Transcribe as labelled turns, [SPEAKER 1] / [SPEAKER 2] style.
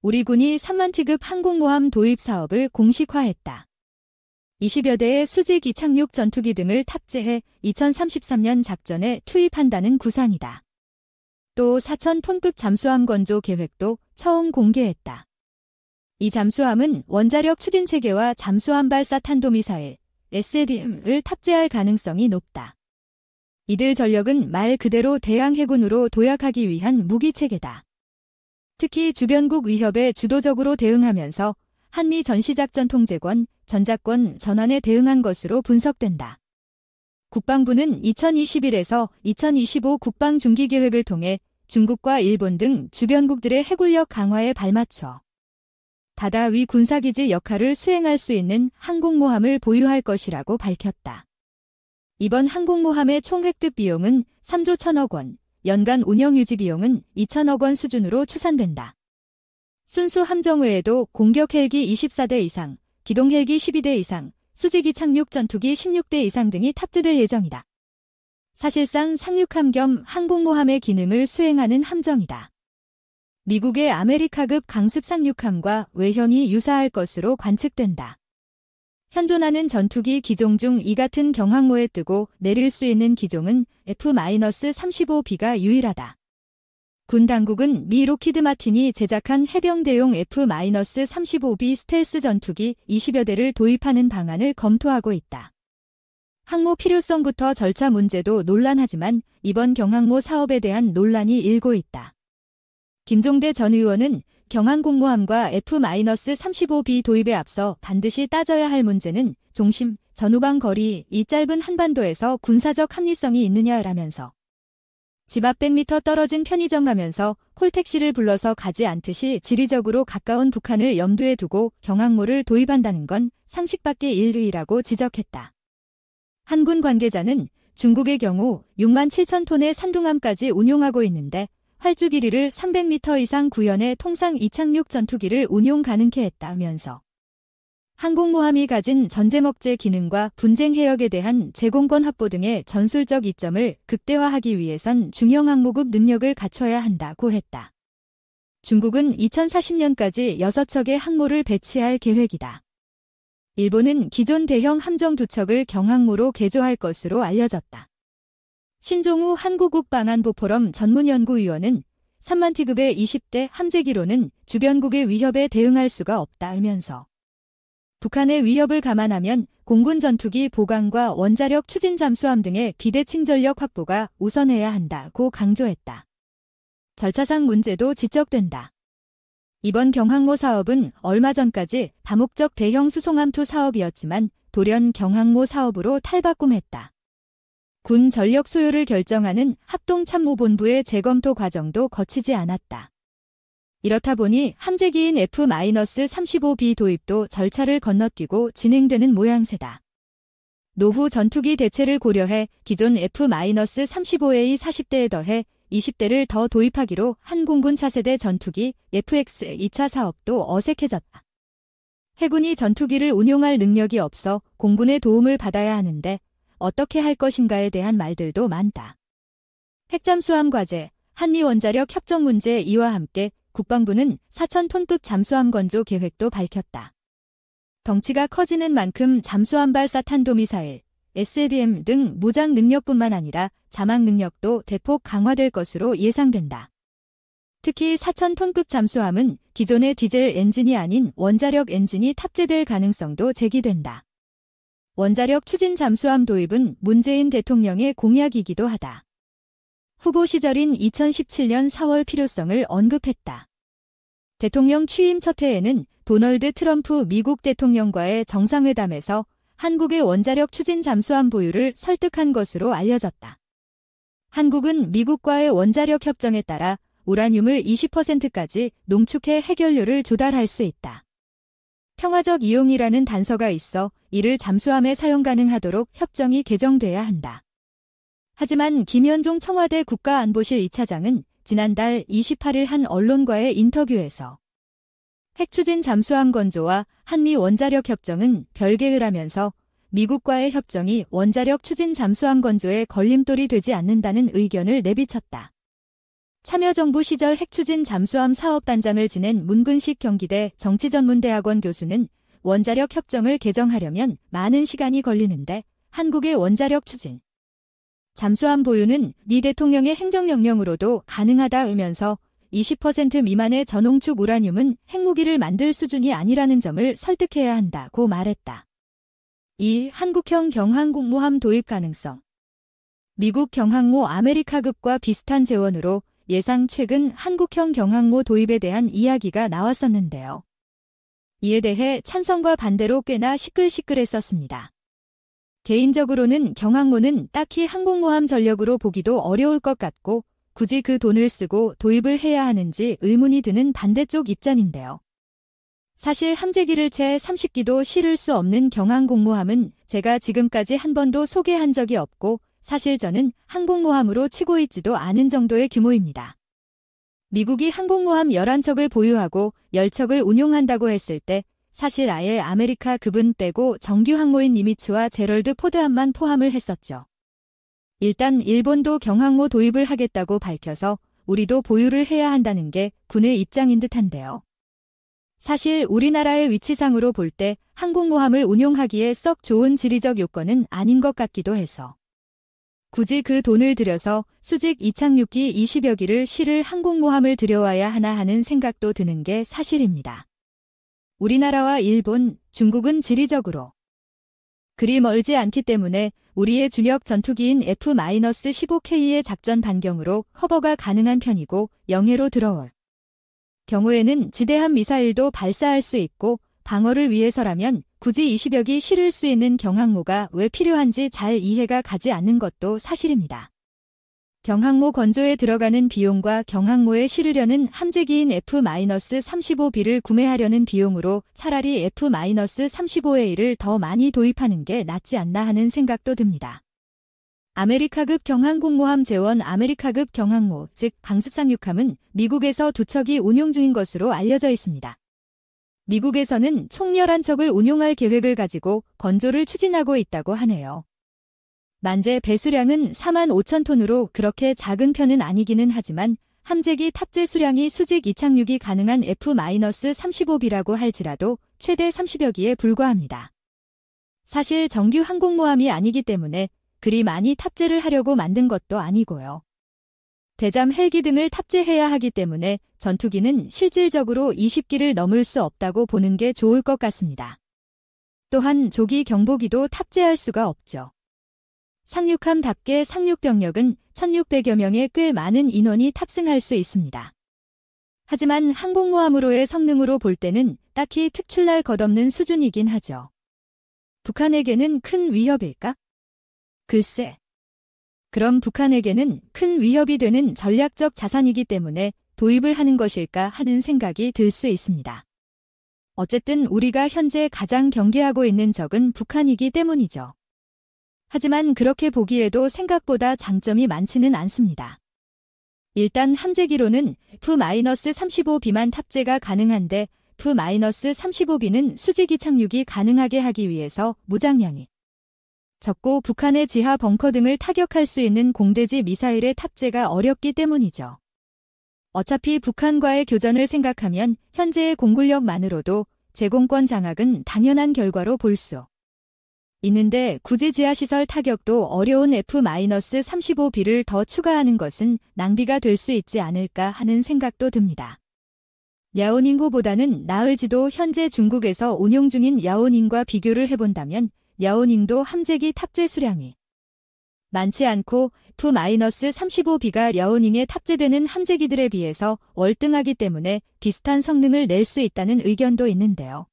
[SPEAKER 1] 우리 군이 3만티급 항공모함 도입 사업을 공식화했다. 20여 대의 수직 이착륙 전투기 등을 탑재해 2033년 작전에 투입한다는 구상이다. 또 4,000톤급 잠수함 건조 계획도 처음 공개했다. 이 잠수함은 원자력 추진체계와 잠수함 발사 탄도미사일 SLBM을 탑재할 가능성이 높다. 이들 전력은 말 그대로 대양 해군으로 도약하기 위한 무기체계다. 특히 주변국 위협에 주도적으로 대응하면서 한미 전시작전 통제권, 전작권 전환에 대응한 것으로 분석된다. 국방부는 2021에서 2025 국방중기계획을 통해 중국과 일본 등 주변국들의 해군력 강화에 발맞춰 바다 위 군사기지 역할을 수행할 수 있는 항공모함을 보유할 것이라고 밝혔다. 이번 항공모함의 총 획득 비용은 3조 1천억 원, 연간 운영 유지 비용은 2천억 원 수준으로 추산된다. 순수 함정 외에도 공격 헬기 24대 이상, 기동 헬기 12대 이상, 수직 이착륙 전투기 16대 이상 등이 탑재될 예정이다. 사실상 상륙함 겸 항공모함의 기능을 수행하는 함정이다. 미국의 아메리카급 강습 상륙함과 외형이 유사할 것으로 관측된다. 현존하는 전투기 기종 중 이 같은 경항모에 뜨고 내릴 수 있는 기종은 F-35B가 유일하다. 군 당국은 미 로키드 마틴이 제작한 해병대용 F-35B 스텔스 전투기 20여 대를 도입하는 방안을 검토하고 있다. 항모 필요성부터 절차 문제도 논란하지만 이번 경항모 사업에 대한 논란이 일고 있다. 김종대 전 의원은 경항공모함과 F-35B 도입에 앞서 반드시 따져야 할 문제는 종심, 전후방 거리, 이 짧은 한반도에서 군사적 합리성이 있느냐라면서 집 앞 100m 떨어진 편의점 가면서 콜택시를 불러서 가지 않듯이 지리적으로 가까운 북한을 염두에 두고 경항모를 도입한다는 건 상식 밖의 일이라고 지적했다. 한 군 관계자는 중국의 경우 6만 7천 톤의 산둥함까지 운용하고 있는데 활주 길이를 300m 이상 구현해 통상 이착륙 전투기를 운용 가능케 했다면서 항공모함이 가진 전제먹재 기능과 분쟁 해역에 대한 제공권 확보 등의 전술적 이점을 극대화하기 위해선 중형 항모급 능력을 갖춰야 한다고 했다. 중국은 2040년까지 6척의 항모를 배치할 계획이다. 일본은 기존 대형 함정 2척을 경항모로 개조할 것으로 알려졌다. 신종우 한국국방안보포럼 전문연구위원은 3만티급의 20대 함재기로는 주변국의 위협에 대응할 수가 없다면서 북한의 위협을 감안하면 공군 전투기 보강과 원자력 추진 잠수함 등의 비대칭 전력 확보가 우선해야 한다고 강조했다. 절차상 문제도 지적된다. 이번 경항모 사업은 얼마 전까지 다목적 대형 수송함2 사업이었지만 돌연 경항모 사업으로 탈바꿈했다. 군 전력 소요를 결정하는 합동참모본부의 재검토 과정도 거치지 않았다. 이렇다 보니 함재기인 F-35B 도입도 절차를 건너뛰고 진행되는 모양새다. 노후 전투기 대체를 고려해 기존 F-35A 40대에 더해 20대를 더 도입하기로 한 공군 차세대 전투기 FX 2차 사업도 어색해졌다. 해군이 전투기를 운용할 능력이 없어 공군의 도움을 받아야 하는데 어떻게 할 것인가에 대한 말들도 많다. 핵잠수함 과제, 한미 원자력 협정 문제 이와 함께 국방부는 4,000톤급 잠수함 건조 계획도 밝혔다. 덩치가 커지는 만큼 잠수함 발사 탄도미사일, SLBM 등 무장 능력뿐만 아니라 자막 능력도 대폭 강화될 것으로 예상된다. 특히 4,000톤급 잠수함은 기존의 디젤 엔진이 아닌 원자력 엔진이 탑재될 가능성도 제기된다. 원자력 추진 잠수함 도입은 문재인 대통령의 공약이기도 하다. 후보 시절인 2017년 4월 필요성을 언급했다. 대통령 취임 첫 해에는 도널드 트럼프 미국 대통령과의 정상회담에서 한국의 원자력 추진 잠수함 보유를 설득한 것으로 알려졌다. 한국은 미국과의 원자력 협정에 따라 우라늄을 20%까지 농축해 해결료를 조달할 수 있다. 평화적 이용이라는 단서가 있어 이를 잠수함에 사용 가능하도록 협정이 개정돼야 한다. 하지만 김현종 청와대 국가안보실 2차장은 지난달 28일 한 언론과의 인터뷰에서 핵추진 잠수함 건조와 한미 원자력 협정은 별개라면서 미국과의 협정이 원자력 추진 잠수함 건조에 걸림돌이 되지 않는다는 의견을 내비쳤다. 참여정부 시절 핵추진 잠수함 사업단장을 지낸 문근식 경기대 정치전문대학원 교수는 원자력 협정을 개정하려면 많은 시간이 걸리는데 한국의 원자력 추진 잠수함 보유는 미 대통령의 행정명령으로도 가능하다으면서 20% 미만의 전홍축 우라늄은 핵무기를 만들 수준이 아니라는 점을 설득해야 한다고 말했다. 2. 한국형 경항공모함 도입 가능성. 미국 경항모 아메리카급과 비슷한 재원으로 예상 최근 한국형 경항모 도입에 대한 이야기가 나왔었는데요. 이에 대해 찬성과 반대로 꽤나 시끌시끌했었습니다. 개인적으로는 경항모는 딱히 항공모함 전력으로 보기도 어려울 것 같고 굳이 그 돈을 쓰고 도입을 해야 하는지 의문이 드는 반대쪽 입장인데요. 사실 함재기를 채 30기도 실을 수 없는 경항공모함은 제가 지금까지 한 번도 소개한 적이 없고 사실 저는 항공모함으로 치고 있지도 않은 정도의 규모입니다. 미국이 항공모함 11척을 보유하고 10척을 운용한다고 했을 때 사실 아예 아메리카급은 빼고 정규 항모인 니미츠와 제럴드 포드함만 포함을 했었죠. 일단 일본도 경항모 도입을 하겠다고 밝혀서 우리도 보유를 해야 한다는 게 군의 입장인 듯한데요. 사실 우리나라의 위치상으로 볼 때 항공모함을 운용하기에 썩 좋은 지리적 요건은 아닌 것 같기도 해서 굳이 그 돈을 들여서 수직 이착륙기 20여 기를 실을 항공모함을 들여와야 하나 하는 생각도 드는 게 사실입니다. 우리나라와 일본, 중국은 지리적으로 그리 멀지 않기 때문에 우리의 주력 전투기인 F-15K의 작전 반경으로 커버가 가능한 편이고 영해로 들어올 경우에는 지대함 미사일도 발사할 수 있고 방어를 위해서라면 굳이 20여 기 실을 수 있는 경항모가 왜 필요한지 잘 이해가 가지 않는 것도 사실입니다. 경항모 건조에 들어가는 비용과 경항모에 실으려는 함재기인 F-35B를 구매하려는 비용으로 차라리 F-35A를 더 많이 도입하는 게 낫지 않나 하는 생각도 듭니다. 아메리카급 경항공모함 재원 아메리카급 경항모, 즉 강습상륙함은 미국에서 2척이 운용 중인 것으로 알려져 있습니다. 미국에서는 총 11척을 운용할 계획을 가지고 건조를 추진하고 있다고 하네요. 만재 배수량은 45,000톤으로 그렇게 작은 편은 아니기는 하지만 함재기 탑재 수량이 수직 이착륙이 가능한 F-35B라고 할지라도 최대 30여 기에 불과합니다. 사실 정규 항공모함이 아니기 때문에 그리 많이 탑재를 하려고 만든 것도 아니고요. 대잠 헬기 등을 탑재해야 하기 때문에 전투기는 실질적으로 20기를 넘을 수 없다고 보는 게 좋을 것 같습니다. 또한 조기 경보기도 탑재할 수가 없죠. 상륙함답게 상륙병력은 1,600여 명의 꽤 많은 인원이 탑승할 수 있습니다. 하지만 항공모함으로의 성능으로 볼 때는 딱히 특출날 것 없는 수준이긴 하죠. 북한에게는 큰 위협일까? 글쎄. 그럼 북한에게는 큰 위협이 되는 전략적 자산이기 때문에 도입을 하는 것일까 하는 생각이 들 수 있습니다. 어쨌든 우리가 현재 가장 경계하고 있는 적은 북한이기 때문이죠. 하지만 그렇게 보기에도 생각보다 장점이 많지는 않습니다. 일단 함재기로는 F-35B만 탑재가 가능한데 F-35B는 수직 이착륙이 가능하게 하기 위해서 무장량이 적고 북한의 지하 벙커 등을 타격할 수 있는 공대지 미사일의 탑재가 어렵기 때문이죠. 어차피 북한과의 교전을 생각하면 현재의 공군력만으로도 제공권 장악은 당연한 결과로 볼 수 있는데 굳이 지하시설 타격도 어려운 F-35B를 더 추가하는 것은 낭비가 될 수 있지 않을까 하는 생각도 듭니다. 야오닝호보다는 나을지도 현재 중국에서 운용 중인 야오닝과 비교를 해본다면 야오닝도 함재기 탑재 수량이 많지 않고 F-35B가 야오닝에 탑재되는 함재기들에 비해서 월등하기 때문에 비슷한 성능을 낼 수 있다는 의견도 있는데요.